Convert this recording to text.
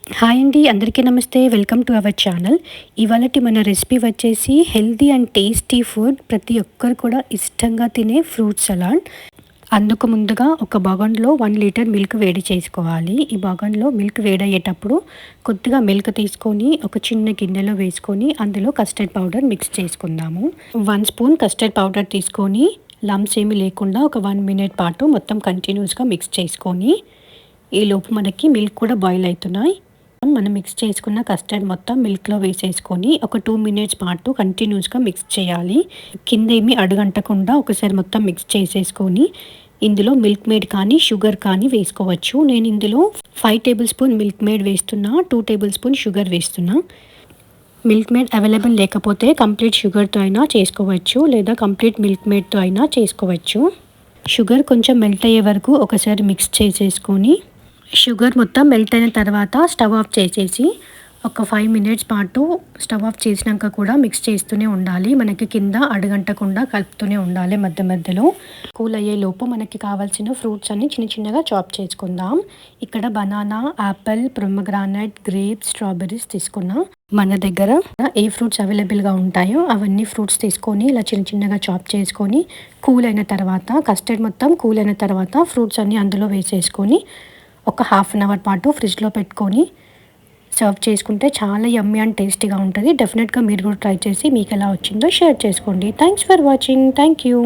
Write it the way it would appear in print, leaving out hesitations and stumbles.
Hi అండి, అందరికీ నమస్తే. Welcome to our channel. ఇవాళటి మన రెసిపీ వచ్చేసి హెల్తీ అండ్ టేస్టీ ఫుడ్. ప్రతి ఒక్కరు కూడా ఇష్టంగా తినే ఫ్రూట్ సలాడ్. అందుకు ముందుగా ఒక బగోన్లో 1 లీటర్ మిల్క్ వేడి చేసుకోవాలి. ఈ బగోన్లో మిల్క్ వేడయ్యేటప్పుడు కొద్దిగా మిల్క్ తీసుకొని ఒక చిన్న గిన్నెలో వేసుకొని అందులో కస్టర్డ్ పౌడర్ మిక్స్ చేసుకుందాము. 1 స్పూన్ కస్టర్డ్ పౌడర్ తీసుకొని లమ్స్ ఏమీ లేకుండా ఒక 1 మినిట్ పాటు మొత్తం కంటిన్యూస్గా మిక్స్ చేసుకొని, ఈలోపు మనకి మిల్క్ కూడా బాయిల్ అవుతున్నాయి. మనం మిక్స్ చేసుకున్న కస్టర్డ్ మొత్తం మిల్క్లో వేసేసుకొని ఒక 2 మినిట్స్ పాటు కంటిన్యూస్గా మిక్స్ చేయాలి. కింద ఏమి అడుగంటకుండా ఒకసారి మొత్తం మిక్స్ చేసేసుకొని ఇందులో మిల్క్ మేడ్ కానీ షుగర్ కానీ వేసుకోవచ్చు. నేను ఇందులో 5 టేబుల్ స్పూన్ మిల్క్ మేడ్ వేస్తున్నా, 2 టేబుల్ స్పూన్ షుగర్ వేస్తున్నా. మిల్క్ మేడ్ అవైలబుల్ లేకపోతే కంప్లీట్ షుగర్తో అయినా చేసుకోవచ్చు, లేదా కంప్లీట్ మిల్క్ మేడ్తో అయినా చేసుకోవచ్చు. షుగర్ కొంచెం మెల్ట్ అయ్యే వరకు ఒకసారి మిక్స్ చేసేసుకొని, షుగర్ మొత్తం మెల్ట్ అయిన తర్వాత స్టవ్ ఆఫ్ చేసేసి ఒక 5 మినిట్స్ పాటు స్టవ్ ఆఫ్ చేసినాక కూడా మిక్స్ చేస్తూనే ఉండాలి. మనకి కింద అడుగంటకుండా కలుపుతూనే ఉండాలి మధ్య మధ్యలో. కూల్ అయ్యే లోపు మనకి కావాల్సిన ఫ్రూట్స్ అన్ని చిన్న చిన్నగా చాప్ చేసుకుందాం. ఇక్కడ banana, Apple, pomegranate, grapes, strawberries తీసుకున్నాం. మన దగ్గర ఏ ఫ్రూట్స్ అవైలబుల్గా ఉంటాయో అవన్నీ ఫ్రూట్స్ తీసుకొని ఇలా చిన్న చిన్నగా చాప్ చేసుకొని, కూల్ అయిన తర్వాత కస్టర్డ్ మొత్తం కూల్ అయిన తర్వాత ఫ్రూట్స్ అన్నీ అందులో వేసేసుకొని ఒక హాఫ్ అన్ అవర్ పాటు ఫ్రిడ్జ్లో పెట్టుకొని సర్వ్ చేసుకుంటే చాలా యమ్మీ అండ్ టేస్టీగా ఉంటుంది. డెఫినెట్గా మీరు కూడా ట్రై చేసి మీకు ఎలా వచ్చిందో షేర్ చేసుకోండి. Thanks for watching. Thank you.